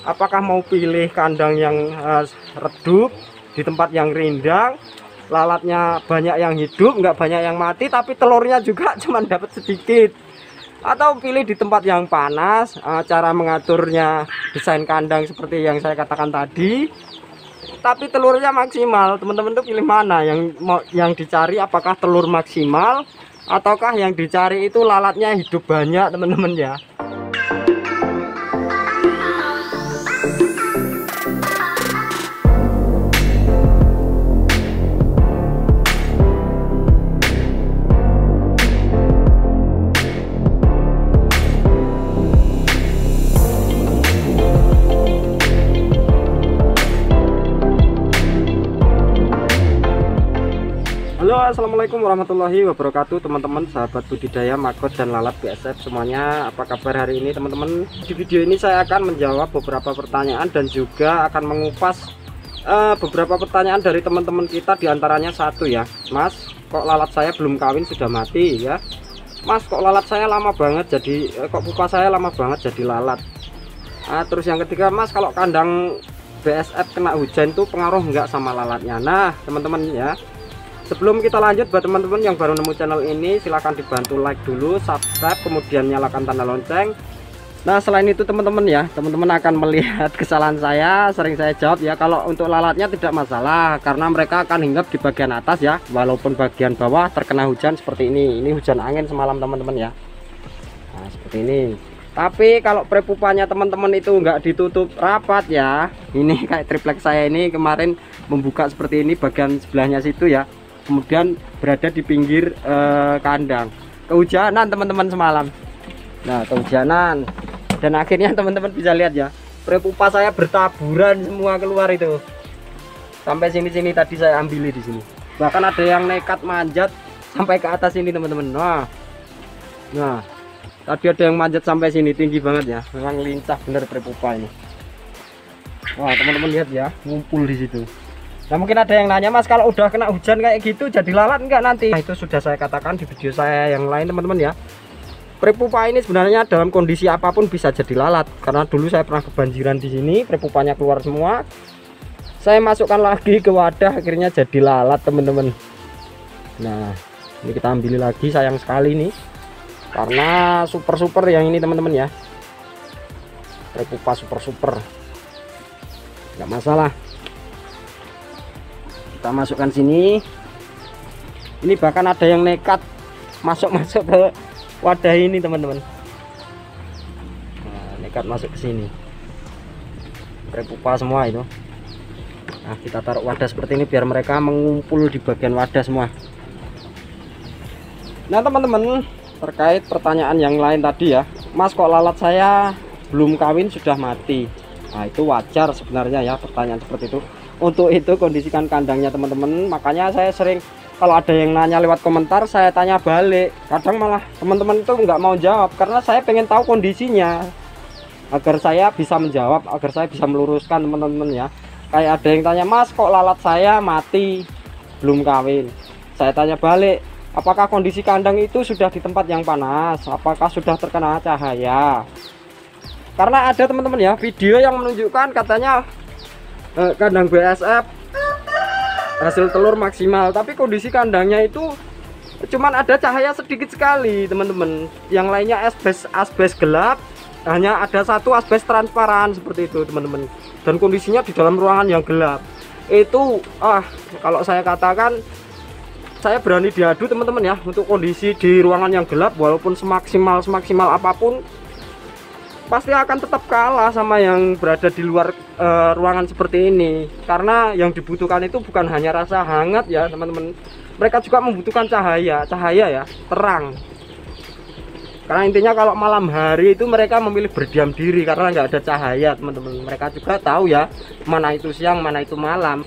apakah mau pilih kandang yang redup di tempat yang rindang, lalatnya banyak yang hidup nggak banyak yang mati tapi telurnya juga cuma dapat sedikit, atau pilih di tempat yang panas. Cara mengaturnya desain kandang seperti yang saya katakan tadi, tapi telurnya maksimal. Teman-teman tuh pilih mana yang dicari, apakah telur maksimal ataukah yang dicari itu lalatnya hidup banyak, teman-teman ya. Halo, assalamualaikum warahmatullahi wabarakatuh, teman-teman sahabat budidaya maggot dan lalat BSF semuanya. Apa kabar hari ini, teman-teman? Di video ini saya akan menjawab beberapa pertanyaan dan juga akan mengupas beberapa pertanyaan dari teman-teman kita. Diantaranya satu ya, Mas, kok lalat saya belum kawin sudah mati ya? Mas, kok lalat saya lama banget jadi kok pupa saya lama banget jadi lalat? Terus yang ketiga, Mas, kalau kandang BSF kena hujan tuh pengaruh nggak sama lalatnya? Nah, teman-teman ya, sebelum kita lanjut, buat teman-teman yang baru nemu channel ini, silahkan dibantu like dulu, subscribe, kemudian nyalakan tanda lonceng. Nah, selain itu teman-teman ya, teman-teman akan melihat kesalahan saya, sering saya jawab ya. Kalau untuk lalatnya tidak masalah, karena mereka akan hinggap di bagian atas ya, walaupun bagian bawah terkena hujan seperti ini. Ini hujan angin semalam, teman-teman ya. Nah, seperti ini. Tapi kalau prepupanya teman-teman itu nggak ditutup rapat ya, ini kayak triplek saya ini kemarin membuka seperti ini bagian sebelahnya situ ya, kemudian berada di pinggir kandang. Kehujanan teman-teman semalam. Nah, kehujanan, dan akhirnya teman-teman bisa lihat ya, prepupa saya bertaburan semua keluar itu. Sampai sini-sini tadi saya ambil di sini. Bahkan ada yang nekat manjat sampai ke atas ini, teman-teman. Nah, tadi ada yang manjat sampai sini, tinggi banget ya. Memang lincah bener prepupa ini. Wah, teman-teman lihat ya, ngumpul di situ. Nah, mungkin ada yang nanya, Mas, kalau udah kena hujan kayak gitu jadi lalat enggak nanti? Nah, itu sudah saya katakan di video saya yang lain, teman-teman ya. Prepupa ini sebenarnya dalam kondisi apapun bisa jadi lalat. Karena dulu saya pernah kebanjiran di sini, prepupanya keluar semua. Saya masukkan lagi ke wadah, akhirnya jadi lalat, teman-teman. Nah, ini kita ambil lagi, sayang sekali nih. Karena super yang ini, teman-teman ya. Prepupa super. Enggak masalah. Kita masukkan sini. Ini bahkan ada yang nekat masuk ke wadah ini, teman-teman. Nah, nekat masuk ke sini. Prepupa semua itu. Nah, kita taruh wadah seperti ini biar mereka mengumpul di bagian wadah semua. Nah, teman-teman, terkait pertanyaan yang lain tadi ya, Mas, kok lalat saya belum kawin sudah mati? Nah, itu wajar sebenarnya ya, pertanyaan seperti itu. Untuk itu kondisikan kandangnya, teman-teman. Makanya saya sering, kalau ada yang nanya lewat komentar, saya tanya balik. Kadang malah teman-teman itu nggak mau jawab, karena saya pengen tahu kondisinya agar saya bisa menjawab, agar saya bisa meluruskan, teman-teman ya. Kayak ada yang tanya, Mas, kok lalat saya mati belum kawin? Saya tanya balik, apakah kondisi kandang itu sudah di tempat yang panas? Apakah sudah terkena cahaya? Karena ada, teman-teman ya, video yang menunjukkan katanya kandang BSF hasil telur maksimal, tapi kondisi kandangnya itu cuman ada cahaya sedikit sekali, teman-teman. Yang lainnya asbes gelap, hanya ada satu asbes transparan seperti itu, teman-teman. Dan kondisinya di dalam ruangan yang gelap. Itu kalau saya katakan, saya berani diadu, teman-teman ya, untuk kondisi di ruangan yang gelap, walaupun semaksimal apapun pasti akan tetap kalah sama yang berada di luar ruangan seperti ini. Karena yang dibutuhkan itu bukan hanya rasa hangat ya, teman-teman. Mereka juga membutuhkan cahaya ya, terang. Karena intinya kalau malam hari itu mereka memilih berdiam diri karena nggak ada cahaya, teman-teman. Mereka juga tahu ya, mana itu siang, mana itu malam.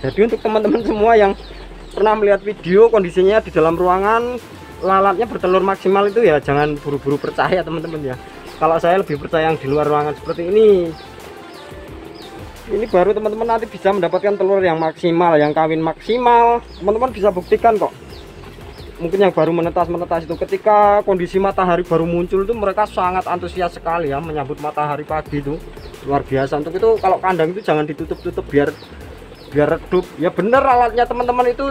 Jadi untuk teman-teman semua yang pernah melihat video kondisinya di dalam ruangan lalatnya bertelur maksimal itu ya, jangan buru-buru percaya, teman-teman ya. Kalau saya lebih percaya yang di luar ruangan seperti ini. Ini baru teman-teman nanti bisa mendapatkan telur yang maksimal, yang kawin maksimal. Teman-teman bisa buktikan kok. mungkin yang baru menetas itu, ketika kondisi matahari baru muncul itu mereka sangat antusias sekali ya menyambut matahari pagi itu, luar biasa. Untuk itu kalau kandang itu jangan ditutup-tutup biar redup ya. Bener alatnya teman-teman itu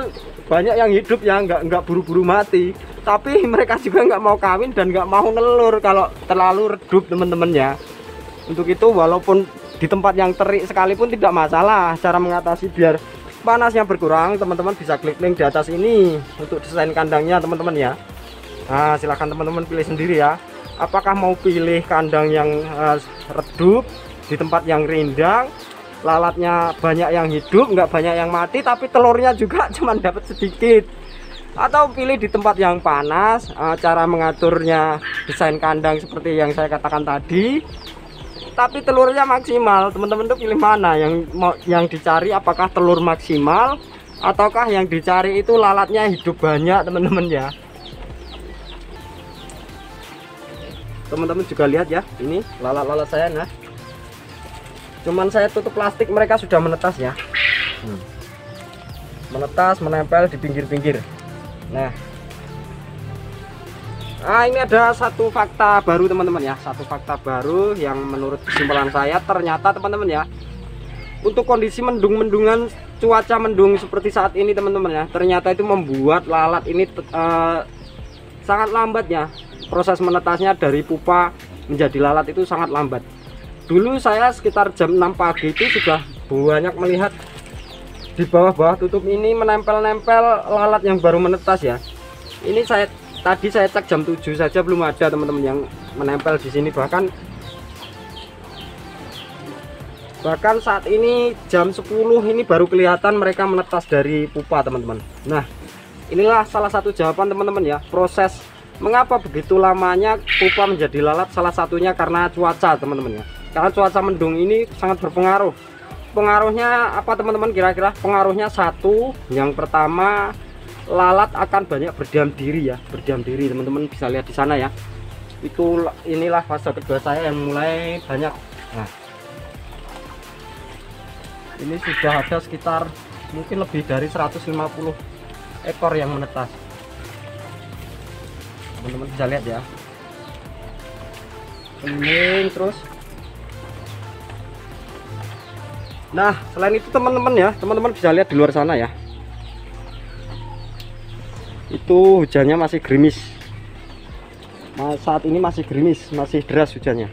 banyak yang hidup ya, nggak buru-buru mati, tapi mereka juga nggak mau kawin dan nggak mau nelur kalau terlalu redup teman-teman ya. Untuk itu walaupun di tempat yang terik sekalipun tidak masalah, cara mengatasi biar panasnya berkurang, teman-teman bisa klik link di atas ini untuk desain kandangnya teman-teman ya. Nah silahkan teman-teman pilih sendiri ya, apakah mau pilih kandang yang redup di tempat yang rindang, lalatnya banyak yang hidup nggak banyak yang mati tapi telurnya juga cuman dapat sedikit, atau pilih di tempat yang panas. Cara mengaturnya desain kandang seperti yang saya katakan tadi, tapi telurnya maksimal. Teman-teman tuh pilih mana yang dicari, apakah telur maksimal ataukah yang dicari itu lalatnya hidup banyak teman-teman ya. Teman-teman juga lihat ya, ini lalat-lalat saya. Nah cuman saya tutup plastik, mereka sudah menetas ya, menetas menempel di pinggir-pinggir. Nah ini ada satu fakta baru teman-teman ya, satu fakta baru yang menurut kesimpulan saya ternyata teman-teman ya, untuk kondisi mendung-mendungan, cuaca mendung seperti saat ini teman-teman ya, ternyata itu membuat lalat ini sangat lambat ya. Proses menetasnya dari pupa menjadi lalat itu sangat lambat. Dulu saya sekitar jam 6 pagi itu sudah banyak melihat di bawah-bawah tutup ini menempel-nempel lalat yang baru menetas ya. Ini tadi saya cek jam 7 saja belum ada teman-teman yang menempel di sini, bahkan saat ini jam 10 ini baru kelihatan mereka menetas dari pupa teman-teman. Nah inilah salah satu jawaban teman-teman ya, proses mengapa begitu lamanya pupa menjadi lalat, salah satunya karena cuaca teman-teman ya. Karena cuaca mendung ini sangat berpengaruh. Pengaruhnya apa teman-teman kira-kira? Pengaruhnya satu, yang pertama lalat akan banyak berdiam diri ya, berdiam diri. Teman-teman bisa lihat di sana ya, itu inilah fase kedua saya yang mulai banyak. Nah ini sudah ada sekitar mungkin lebih dari 150 ekor yang menetas, teman-teman bisa lihat ya. Ini terus, nah selain itu teman-teman ya, teman-teman bisa lihat di luar sana ya, itu hujannya masih gerimis. Saat ini masih gerimis, masih deras hujannya.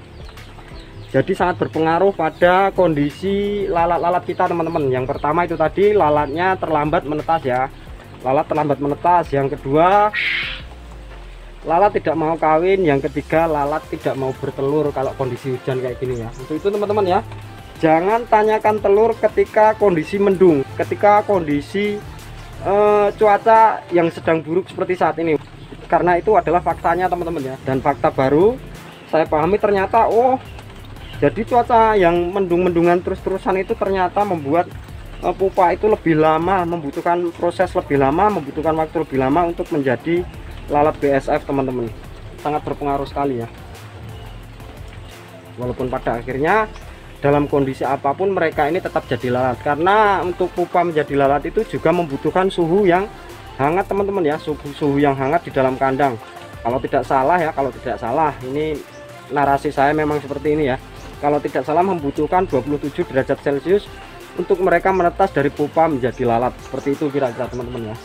Jadi sangat berpengaruh pada kondisi lalat-lalat kita teman-teman. Yang pertama itu tadi lalatnya terlambat menetas ya, lalat terlambat menetas. Yang kedua lalat tidak mau kawin. Yang ketiga lalat tidak mau bertelur kalau kondisi hujan kayak gini ya. Untuk itu teman-teman ya, jangan tanyakan telur ketika kondisi mendung, ketika kondisi cuaca yang sedang buruk seperti saat ini, karena itu adalah faktanya teman-teman ya. Dan fakta baru saya pahami ternyata, oh jadi cuaca yang mendung-mendungan terus-terusan itu ternyata membuat pupa itu lebih lama, membutuhkan proses lebih lama, membutuhkan waktu lebih lama untuk menjadi lalat BSF teman-teman. Sangat berpengaruh sekali ya. Walaupun pada akhirnya dalam kondisi apapun mereka ini tetap jadi lalat, karena untuk pupa menjadi lalat itu juga membutuhkan suhu yang hangat teman-teman ya, suhu yang hangat di dalam kandang. Kalau tidak salah ya, kalau tidak salah ini narasi saya memang seperti ini ya, kalau tidak salah membutuhkan 27 derajat Celcius untuk mereka menetas dari pupa menjadi lalat. Seperti itu kira-kira teman-teman ya.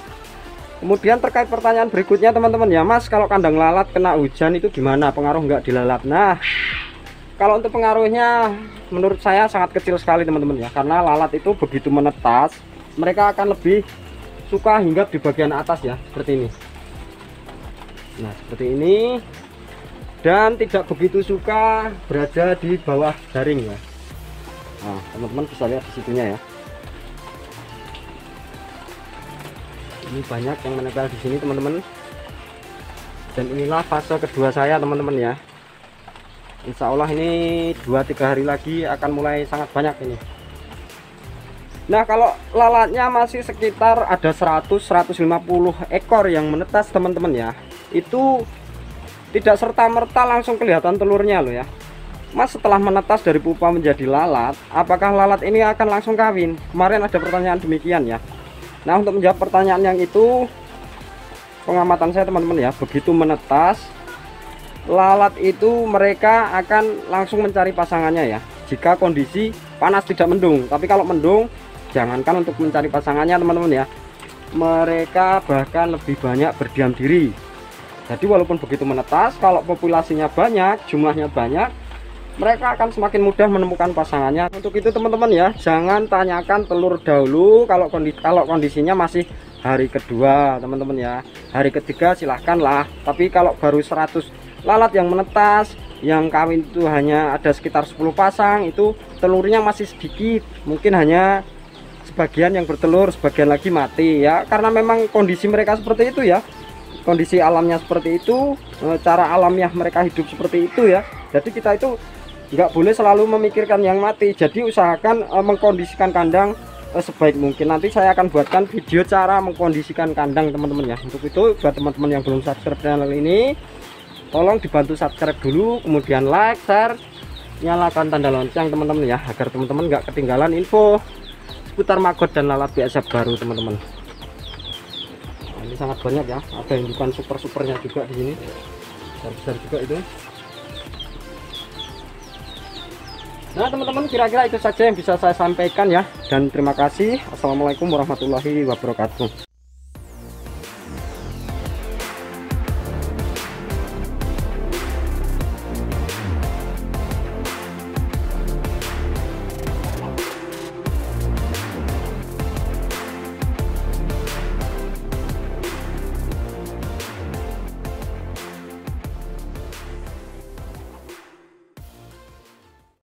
Kemudian terkait pertanyaan berikutnya teman-teman ya, Mas kalau kandang lalat kena hujan itu gimana, pengaruh nggak di lalat? Nah kalau untuk pengaruhnya menurut saya sangat kecil sekali teman-teman ya, karena lalat itu begitu menetas mereka akan lebih suka hinggap di bagian atas ya, seperti ini. Nah seperti ini, dan tidak begitu suka berada di bawah jaring ya. Nah teman-teman bisa lihat di situnya ya, ini banyak yang menempel di sini teman-teman. Dan inilah fase kedua saya teman-teman ya. Insya Allah ini 2-3 hari lagi akan mulai sangat banyak ini. Nah kalau lalatnya masih sekitar ada 100-150 ekor yang menetas teman-teman ya, itu tidak serta-merta langsung kelihatan telurnya loh ya. Mas setelah menetas dari pupa menjadi lalat, apakah lalat ini akan langsung kawin? Kemarin ada pertanyaan demikian ya. Nah untuk menjawab pertanyaan yang itu, pengamatan saya teman-teman ya, begitu menetas lalat itu mereka akan langsung mencari pasangannya ya, jika kondisi panas tidak mendung. Tapi kalau mendung, jangankan untuk mencari pasangannya teman-teman ya, mereka bahkan lebih banyak berdiam diri. Jadi walaupun begitu menetas, kalau populasinya banyak, jumlahnya banyak, mereka akan semakin mudah menemukan pasangannya. Untuk itu teman-teman ya, jangan tanyakan telur dahulu kalau kondisinya masih hari kedua teman-teman ya. Hari ketiga silahkanlah, tapi kalau baru 100 lalat yang menetas, yang kawin itu hanya ada sekitar 10 pasang, itu telurnya masih sedikit, mungkin hanya sebagian yang bertelur, sebagian lagi mati ya, karena memang kondisi mereka seperti itu ya, kondisi alamnya seperti itu, cara alamiah mereka hidup seperti itu ya. Jadi kita itu nggak boleh selalu memikirkan yang mati, jadi usahakan mengkondisikan kandang sebaik mungkin. Nanti saya akan buatkan video cara mengkondisikan kandang teman-teman ya. Untuk itu buat teman-teman yang belum subscribe channel ini, tolong dibantu subscribe dulu, kemudian like, share, nyalakan tanda lonceng teman-teman ya, agar teman-teman nggak ketinggalan info seputar maggot dan lalat BSF baru teman-teman. Nah, ini sangat banyak ya, ada yang bukan super-supernya juga di sini, besar-besar juga itu. Nah teman-teman, kira-kira itu saja yang bisa saya sampaikan ya, dan terima kasih. Assalamualaikum warahmatullahi wabarakatuh.